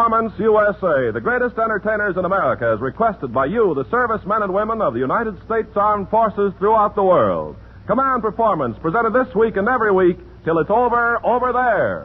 Performance USA, the greatest entertainers in America, as requested by you, the servicemen and women of the United States Armed Forces throughout the world. Command Performance, presented this week and every week till it's over there.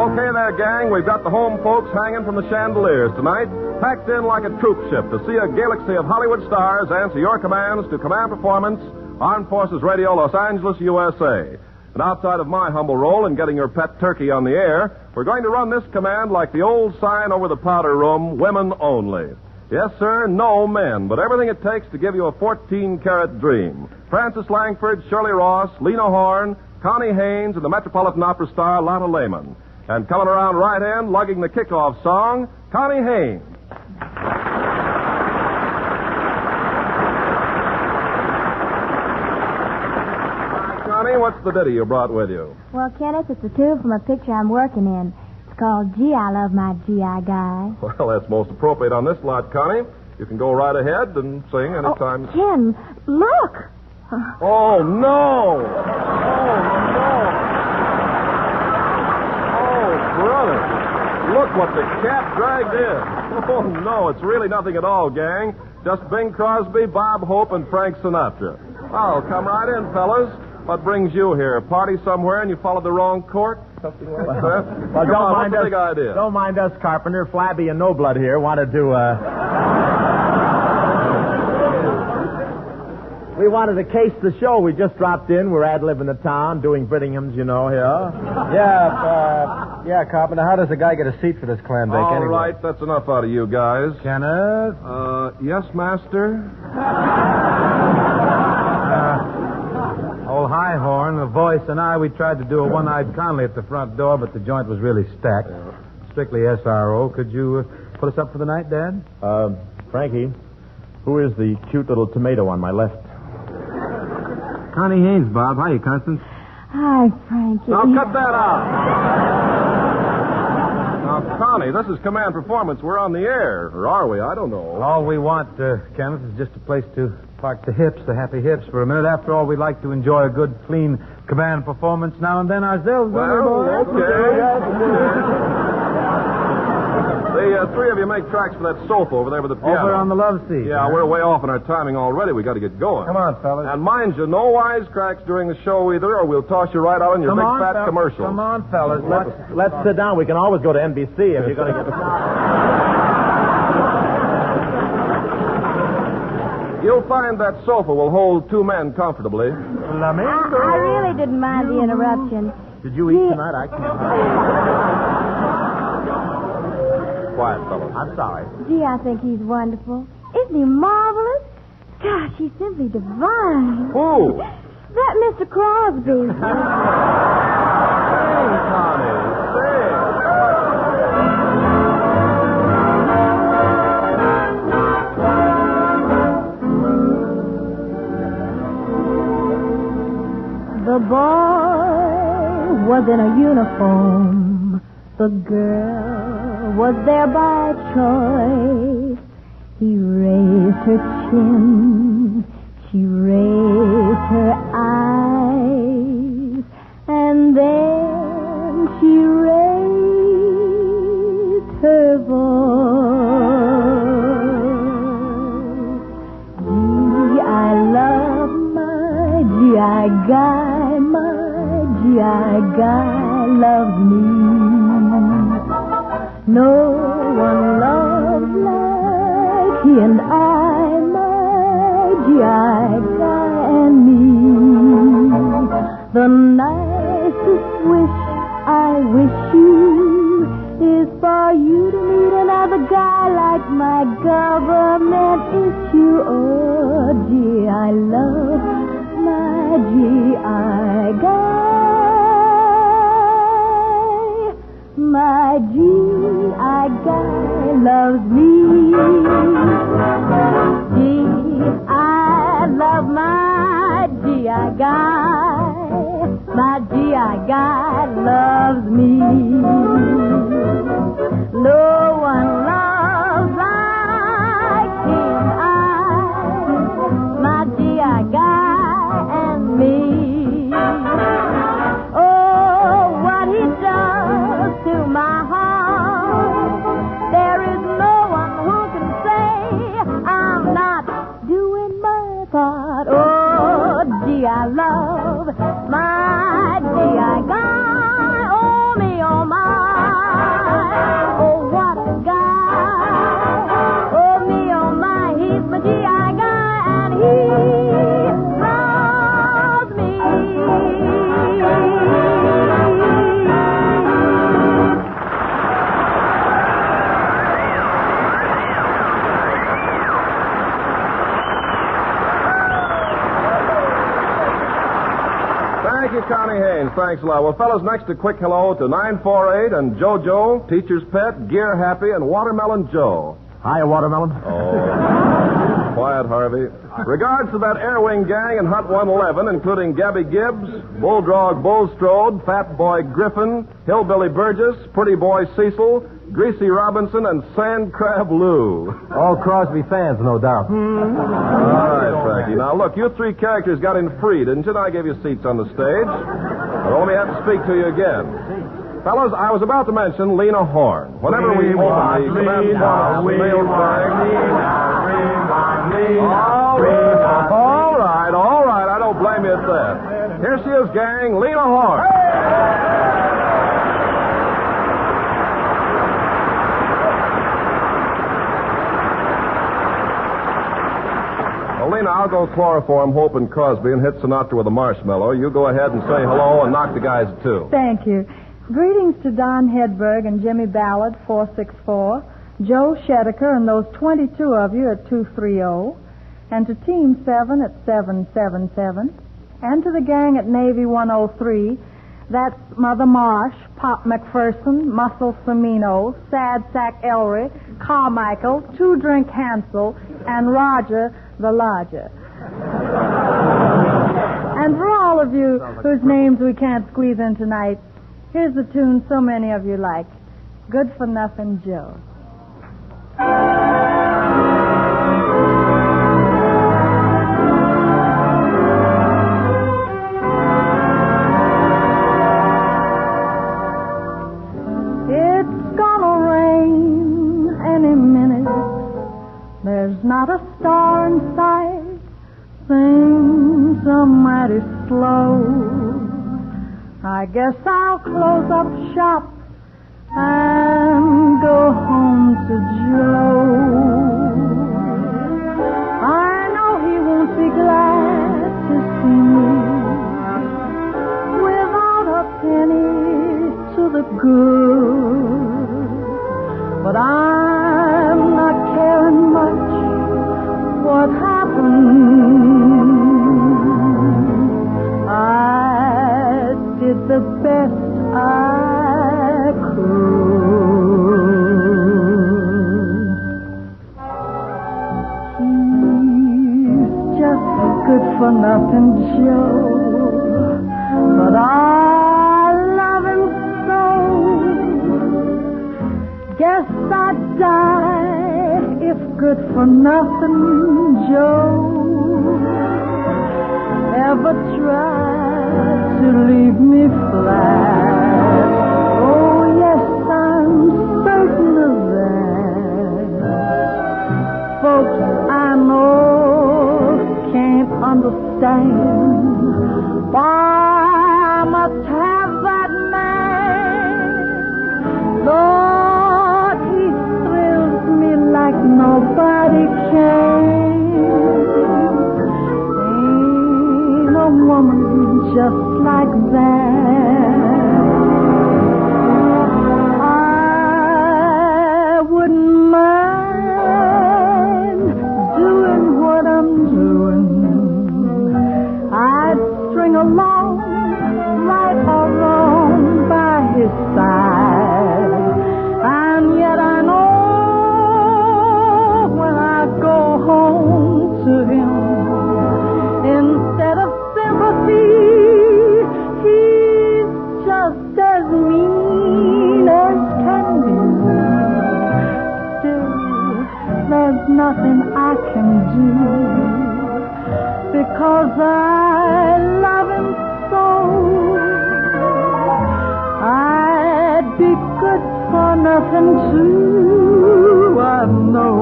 Okay there, gang, we've got the home folks hanging from the chandeliers tonight, packed in like a troop ship to see a galaxy of Hollywood stars answer your commands to Command Performance, Armed Forces Radio, Los Angeles, USA. And outside of my humble role in getting your pet turkey on the air, we're going to run this command like the old sign over the powder room, women only. Yes, sir, no men, but everything it takes to give you a 14-carat dream. Frances Langford, Shirley Ross, Lena Horne, Connie Haynes, and the Metropolitan Opera star, Lana Lehman. And coming around right in, lugging the kickoff song, Connie Haynes. What's the ditty you brought with you? Well, Kenneth, it's a tune from a picture I'm working in. It's called Gee, I Love My G.I. Guy. Well, that's most appropriate on this lot, Connie. You can go right ahead and sing anytime. Oh, Ken, look! Oh, no! Oh, brother. Look what the cat dragged in. Oh, no, it's really nothing at all, gang. Just Bing Crosby, Bob Hope, and Frank Sinatra. Oh, come right in, fellas. What brings you here? Party somewhere and you followed the wrong court? Something like that? Well, don't mind us. Big idea? Don't mind us, Carpenter. Flabby and No Blood here wanted to, We wanted to case the show. We just dropped in. We're ad-libbing the town, doing Brittingham's, you know, here. Yeah, Carpenter, how does a guy get a seat for this clam bake All anyway? right, that's enough out of you guys. Kenneth? Yes, master? Old High Horne, the voice, and I, we tried to do a one-eyed Conley at the front door, but the joint was really stacked. Yeah. Strictly SRO. Could you put us up for the night, Dad? Frankie, who is the cute little tomato on my left? Connie Haynes, Bob. Hiya, Constance. Hi, Frankie. Now, cut that out. Now, Connie, this is Command Performance. We're on the air. Or are we? I don't know. All we want, Kenneth, is just a place to park the hips, the happy hips, for a minute. After all, we'd like to enjoy a good, clean Command Performance now and then ourselves. Well, okay. The three of you make tracks for that sofa over there with the piano. Over on the love seat. Yeah, we're way off in our timing already. We got to get going. Come on, fellas. And mind you, no wisecracks during the show either, or we'll toss you right out on your fat commercial. Come on, fellas. Let's sit down. We can always go to NBC if you're going to get... You'll find that sofa will hold two men comfortably. I really didn't mind the interruption. Did you eat tonight? I can't. Quiet, fellow. I'm sorry. Gee, I think he's wonderful. Isn't he marvelous? Gosh, he's simply divine. Who? That Mr. Crosby. Sing, Connie. Sing. The boy was in a uniform. The girl was there by choice. He raised her chin. She raised her eyes. And then she raised her voice. Gee, I love my G.I. guy. My G.I. guy loves me. No one loves like he and I, my G.I. guy and me. The nicest wish I wish you is for you to meet another guy like my government issue. Oh, gee, I love my G.I. guy. My G.I. guy loves me. Gee, I love my G.I. guy. My G.I. guy loves me. No one loves like him. My G.I. guy and me. you, Connie Haynes. Thanks a lot. Well, fellas, next a quick hello to 948 and JoJo, Teacher's Pet, Gear Happy, and Watermelon Joe. Hiya, Watermelon. Oh, quiet, Harvey. Regards to that Air Wing gang in Hut 111, including Gabby Gibbs, Bulldog Bulstrode, Fat Boy Griffin, Hillbilly Burgess, Pretty Boy Cecil, Greasy Robinson, and Sand Crab Lou. All Crosby fans, no doubt. All right, Frankie. Now, look, you three characters got in free, didn't you? And I gave you seats on the stage. Well, let me have to speak to you again. Fellas, I was about to mention Lena Horne. Whenever we open the command performance mail bag... All right. I don't blame you at that. Here she is, gang, Lena Horne. Well, Lena, I'll go chloroform Hope and Crosby and hit Sinatra with a marshmallow. You go ahead and say hello and knock the guys at 2. Thank you. Greetings to Don Hedberg and Jimmy Ballard, 464, Joe Shedeker and those 22 of you at 230, and to Team 7 at 777, and to the gang at Navy 103, that's Mother Marsh, Pop McPherson, Muscle Semino, Sad Sack Ellery, Carmichael, Two Drink Hansel, and Roger the Lodger. And for all of you whose names we can't squeeze in tonight, here's the tune so many of you like, Good for Nothing Joe. It's gonna rain any minute. There's not a star in sight. Things are mighty slow. I guess I'll close up shop and go home to Joe. I know he won't be glad to see me without a penny to the good. But I'm not caring much what happened. I did the best I could. He's just good for nothing, Joe. But I love him so. Guess I'd die if good for nothing, Joe ever tried to leave me flat. Oh, yes, I'm certain of that. Folks I know can't understand why I must have that man. Lord, he thrills me like nobody can. Ain't a woman just like that. I wouldn't mind doing what I'm doing. I'd string along, right or wrong, by his side. And yet I know when I go home to him, instead of sympathy, he's just as mean as can be. Still, there's nothing I can do, because I love him so. I'd be good for nothing too, I know,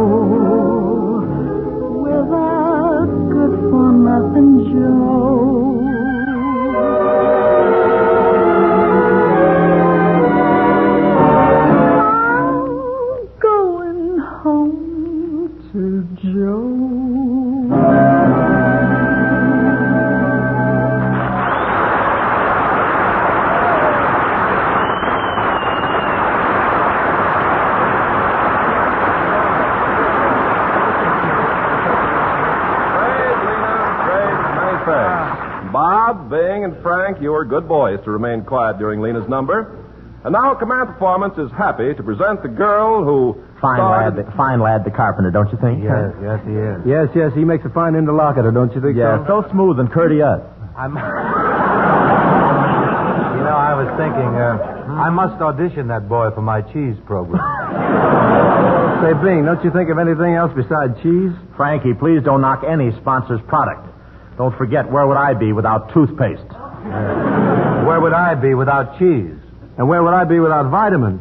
without good for nothing Joe. I'm going home to Joe. Bob, Bing, and Frank Frank, you were good boys to remain quiet during Lena's number. And now Command Performance is happy to present the girl who... Fine lad, the carpenter, don't you think? Yes, he is. Yes, he makes a fine interlocutor, don't you think so? So smooth and courteous. I was thinking, I must audition that boy for my cheese program. Say, Bing, don't you think of anything else besides cheese? Frankie, please don't knock any sponsor's product. Don't forget, where would I be without toothpaste? Where would I be without cheese? And where would I be without vitamins?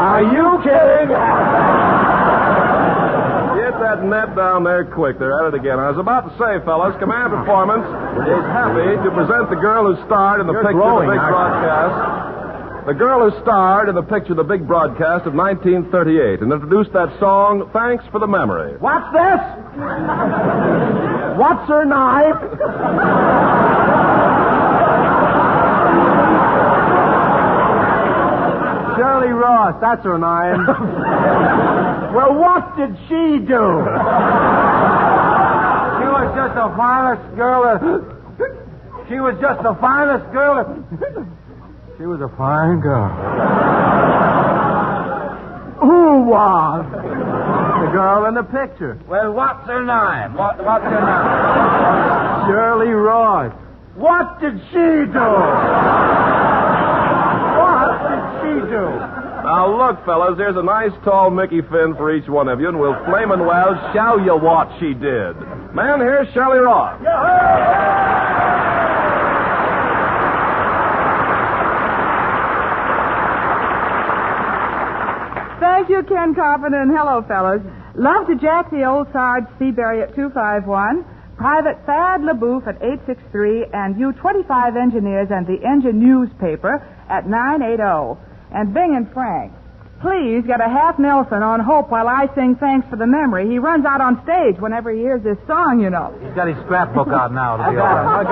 Are you kidding? Get that net down there quick. They're at it again. I was about to say, fellas, Command Performance is happy to present the girl who starred in the picture of the big broadcast. The girl who starred in the picture of the big broadcast of 1938 and introduced that song, Thanks for the Memory. What's this? What's her knife? Shirley Ross, that's her name. Well, what did she do? She was just the finest girl. She was just the finest girl. She was a fine girl. Who was? The girl in the picture. Well, what's her name? What's her name? Shirley Ross. What did she do? What did she do? Now, look, fellas, here's a nice tall Mickey Finn for each one of you, and we'll flamin' well show you what she did. Man, here's Shirley Ross. Thank you, Ken Carpenter, and hello, fellas. Love to Jack the Old Sarge Seabury at 251, Private Thad LaBouffe at 863, and you 25 engineers and the engine newspaper at 980. And Bing and Frank, please get a half Nelson on Hope while I sing Thanks for the Memory. He runs out on stage whenever he hears this song, you know. He's got his scrapbook out now. I got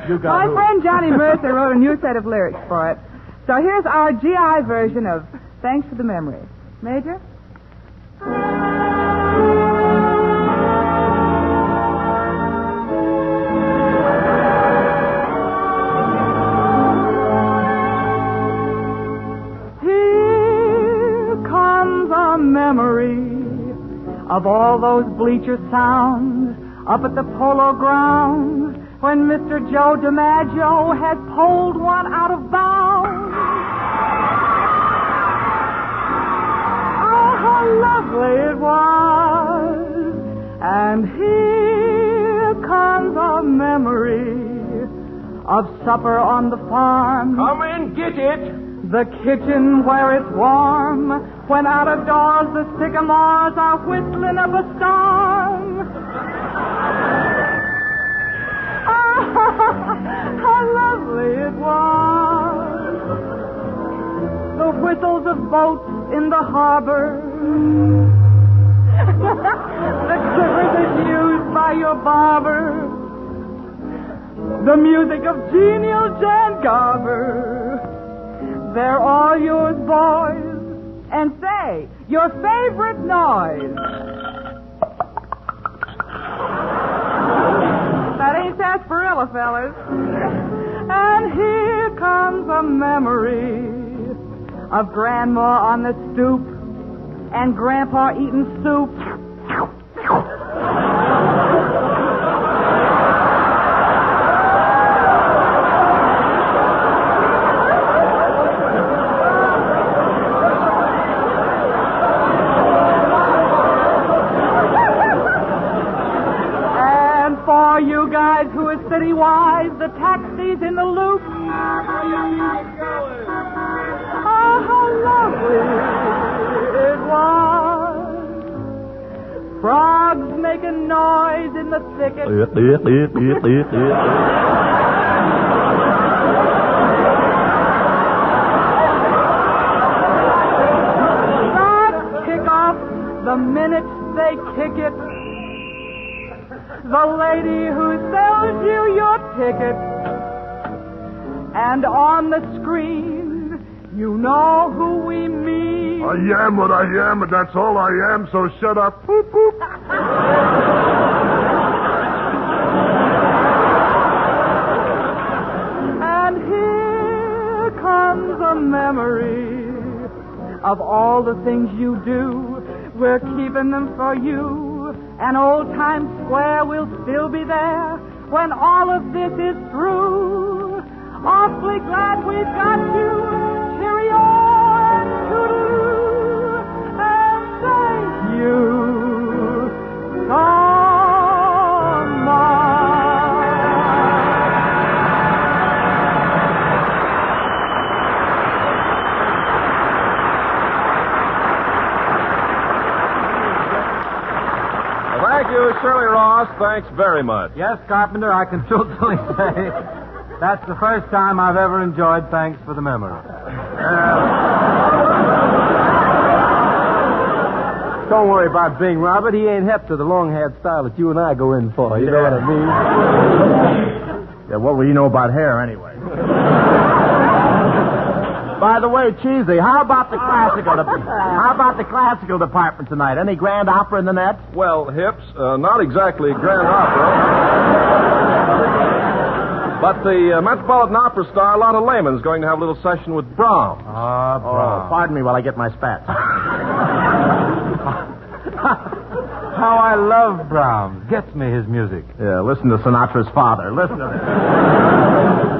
him. My friend Johnny Mercer wrote a new set of lyrics for it. So here's our GI version of Thanks for the Memory. Major? Here comes a memory of all those bleacher sounds up at the Polo Grounds when Mr. Joe DiMaggio had pulled one out of bounds. Oh, how lovely it was. And here comes a memory of supper on the farm. Come in, get it. The kitchen where it's warm, when out of doors the sycamores are whistling up a storm. How lovely it was. The whistles of boats in the harbor. The clippers that's used by your barber. The music of genial Jan Garber. They're all yours, boys. And say, your favorite noise. That ain't sarsaparilla, fellas. And here comes a memory of Grandma on the stoop and Grandpa eating soup. You guys who are city-wise, the taxis in the loop. Oh, how lovely it was. Frogs making noise in the thicket. Start kick off the minute they kick it. The lady who sells you your ticket. And on the screen, you know who we mean. I am what I am, and that's all I am, so shut up. Boop, boop. memory of all the things you do. We're keeping them for you. And Old Time Square will still be there when all of this is through. Awfully glad we've got you. Cheerio and toodaloo. And thank you so much. Thank you, Shirley Ross. Thanks very much. Yes, Carpenter, I can truthfully say that's the first time I've ever enjoyed Thanks for the Memory. Don't worry about Bing, Robert. He ain't hep to the long-haired style that you and I go in for. You know what I mean? Yeah, what will you know about hair, anyway? By the way, Cheesy, how about the classical department tonight? Any grand opera in the net? Well, Hips, not exactly grand opera. But the Metropolitan Opera star, Lotta Lehman's going to have a little session with Brahms. Brahms. Oh, pardon me while I get my spats. How I love Brahms. Gets me his music. Yeah, listen to Sinatra's father. Listen to this.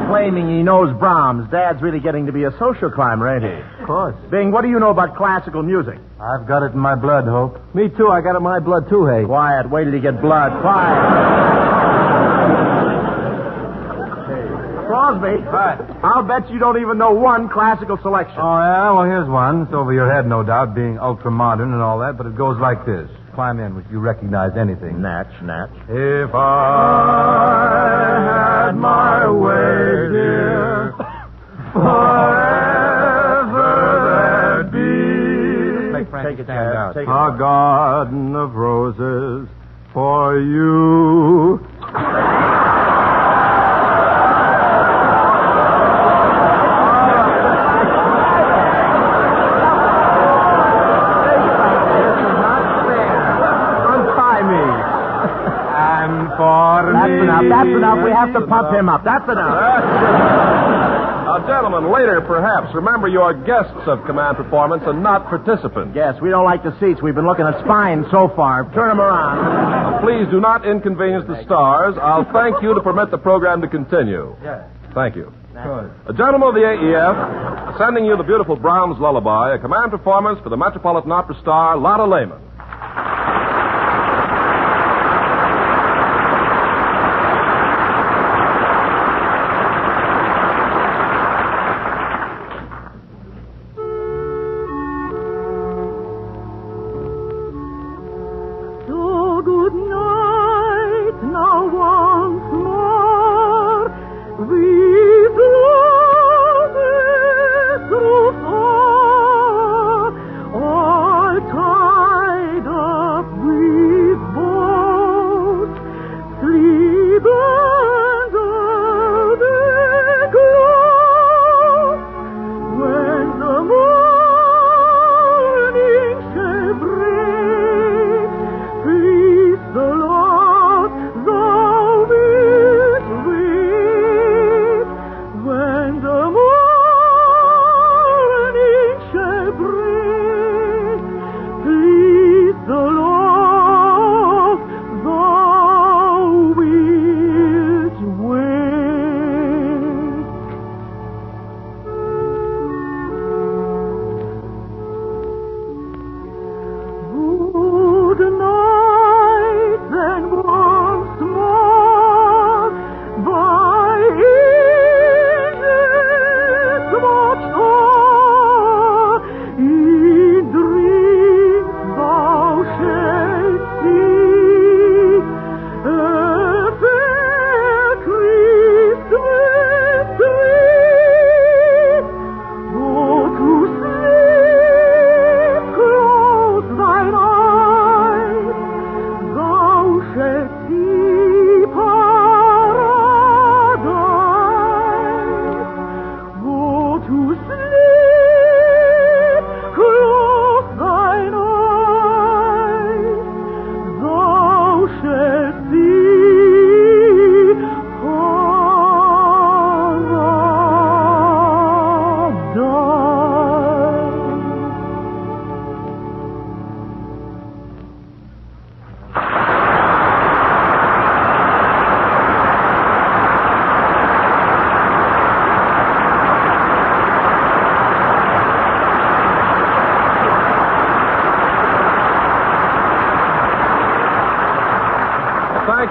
Claiming he knows Brahms. Dad's really getting to be a social climber, ain't he? Of course. Bing, what do you know about classical music? I've got it in my blood, Hope. Me too. I got it in my blood too, hey. Quiet. Wait till you get blood. Quiet. Crosby. What? I'll bet you don't even know one classical selection. Oh, yeah? Well, here's one. It's over your head, no doubt, being ultra-modern and all that, but it goes like this. Climb in, if you recognize anything. Natch. If I had my way, dear, forever there'd be Take it, stand out. a garden of roses for you. That's enough. We have to pump him up. That's enough. Now, gentlemen, later, perhaps, remember you're guests of Command Performance and not participants. Yes, we don't like the seats. We've been looking at spines so far. Turn them around. Now, please do not inconvenience the stars. I'll thank you to permit the program to continue. Yes. Thank you. Good. A gentleman of the AEF, sending you the beautiful Brahms Lullaby, a Command Performance for the Metropolitan Opera star, Lotta Lehman. All time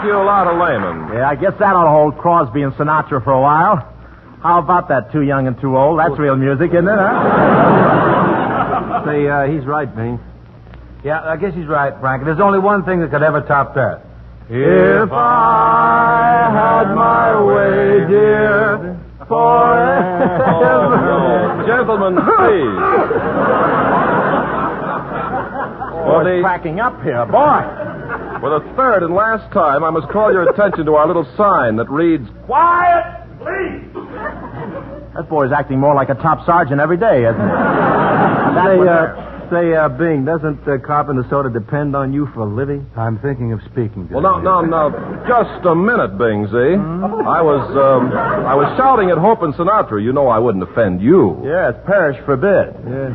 you a lot of laymen. Yeah, I guess that ought to hold Crosby and Sinatra for a while. How about that, Too Young and Too Old? That's real music, isn't it, huh? Say, he's right, Bing. Yeah, I guess he's right, Frank. There's only one thing that could ever top that. If I had my way, dear, forever. Gentlemen, please. We're cracking up here, boy. For the third and last time, I must call your attention to our little sign that reads, "Quiet, please." That boy's acting more like a top sergeant every day, isn't he? Say, Bing, doesn't Carpenter sort of depend on you for a living? I'm thinking of speaking to Well, no. Just a minute, Bingsy. I was shouting at Hope and Sinatra. You know I wouldn't offend you. Yes, perish forbid. Yes.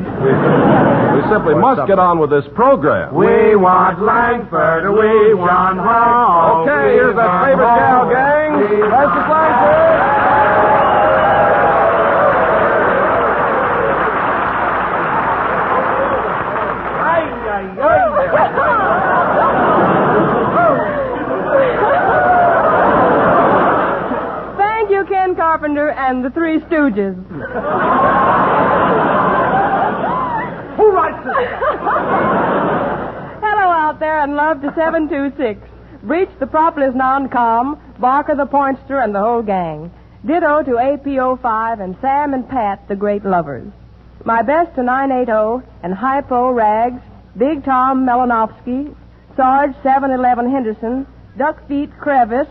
We simply must get on with this program. We want Langford, we want Horne. Okay, here's that favorite gal gang. Precious Langford. Thank you, Ken Carpenter and the Three Stooges. Who writes this? Hello out there and love to 726. Breach the Propolis non-com, Barker the Pointster, and the whole gang. Ditto to APO5 and Sam and Pat, the great lovers. My best to 980 and Hypo Rags, Big Tom Melanovsky, Sarge 711 Henderson, Duck Feet Crevice,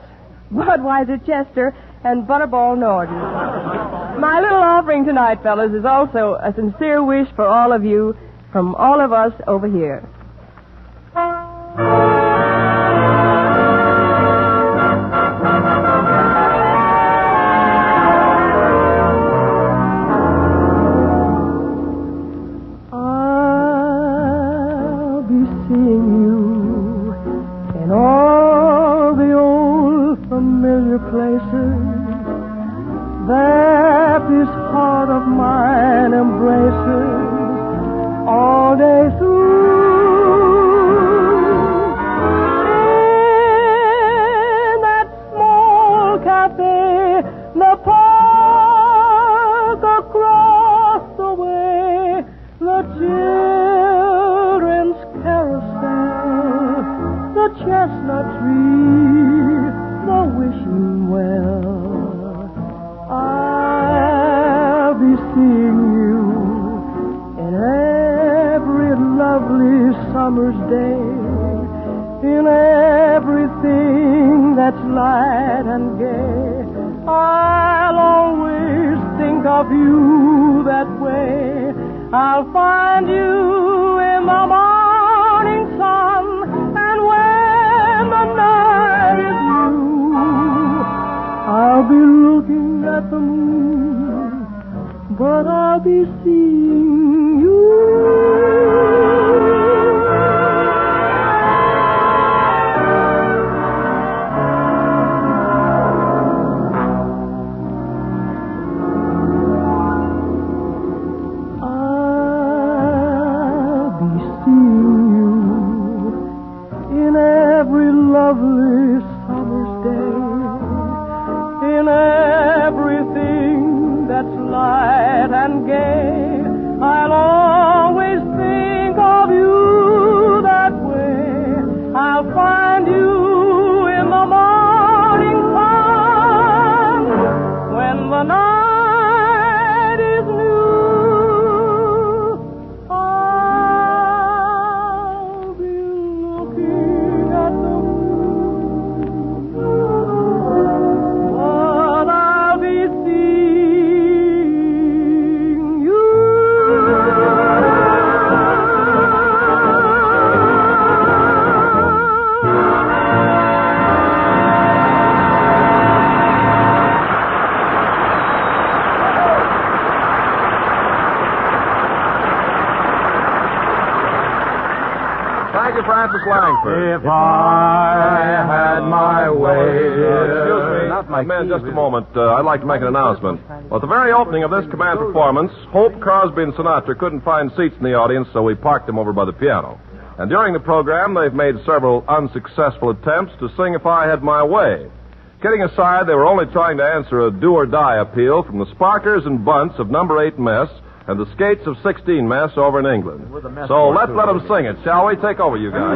Budweiser Chester, and Butterball Norton. My little offering tonight, fellas, is also a sincere wish for all of you from all of us over here. I'll be seeing you in all the old familiar places that this heart of mine embraces all day through. In that small cafe, the park across the way, the children's carousel, the chestnut tree, the wishing well. I'll be seeing you in every lovely summer's day, in everything that's light and gay. I'll always think of you that way. I'll find you in the morning sun, and when the night is new, I'll be looking at the moon, but I'll be seeing you. I'll be seeing you in every lovely summer's day, in everything that's light and gay. I'll always think of you that way. I'll find you in the morning sun, when the night is new. I'll be looking at the moon, but I'll be seeing you. Thank you, Francis Langford. If I had my way. Excuse me. Not my Man, key, just a really. moment. I'd like to make an announcement. Well, at the very opening of this command performance, Hope, Crosby, and Sinatra couldn't find seats in the audience, so we parked them over by the piano. And during the program, they've made several unsuccessful attempts to sing If I Had My Way. Kidding aside, they were only trying to answer a do-or-die appeal from the Sparkers and Bunts of number 8 mess and the Skates of 16 mess over in England. So let's let them sing it, shall we? Take over, you guys. You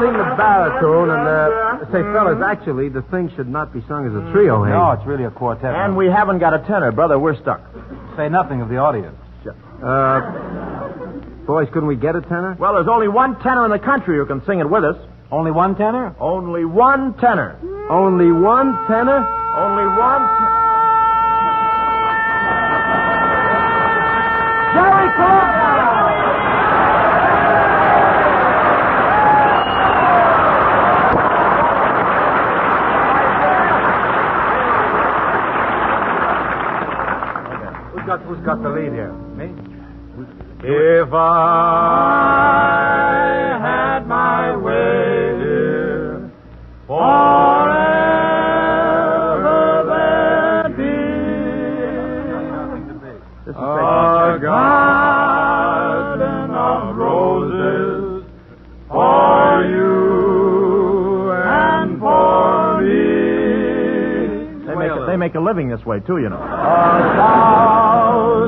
sing the baritone, and say, fellas, actually, the thing should not be sung as a trio, hey? No, it's really a quartet. And we haven't got a tenor, brother. We're stuck. Say nothing of the audience. Boys, couldn't we get a tenor? Well, there's only one tenor in the country who can sing it with us. Only one tenor? Only one tenor. Only one tenor? Only one Jerry Colombo! Who's got the lead here? Me? If I had my way, dear, forever there'd be a garden of roses for you and for me. They make a living this way, too, you know.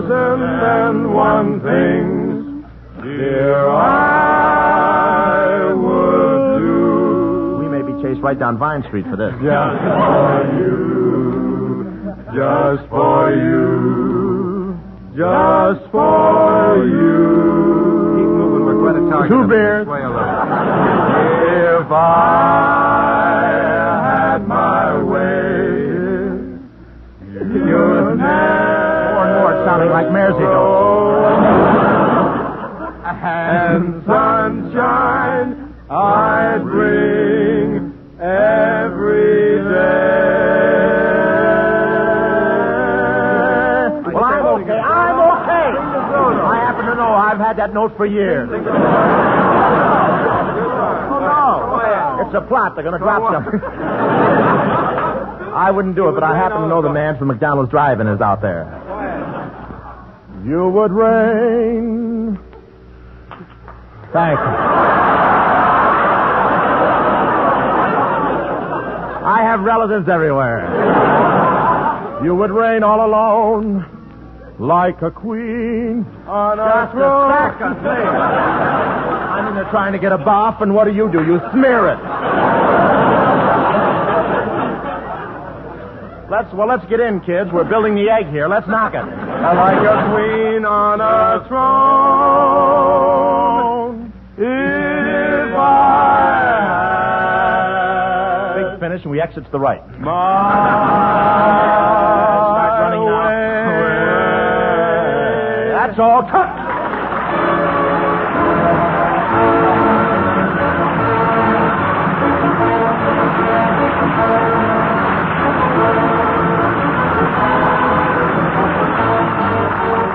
1,001 things, dear, I would do. We may be chased right down Vine Street for this. Just for you, just for you, just for you. Keep moving. We're quite a target. 2 beers. Way a little. If I had my way, you'd More sounding like Mersey and sunshine I'd bring every day. Well, I'm okay. I happen to know I've had that note for years. Oh, no. It's a plot. They're going to drop something. I wouldn't do it, but I happen to know the man from McDonald's Drive-In is out there. You would rain. Thank you. I have relatives everywhere. You would reign all alone, like a queen on a throne. Just a second, please. I'm in there trying to get a bath, and what do? You smear it. Let's get in, kids. We're building the egg here. Let's knock it. Like a queen on a throne. If I Big finish, and we exit to the right. Start running now. That's all. Cut.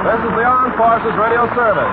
This is the Armed Forces Radio Service.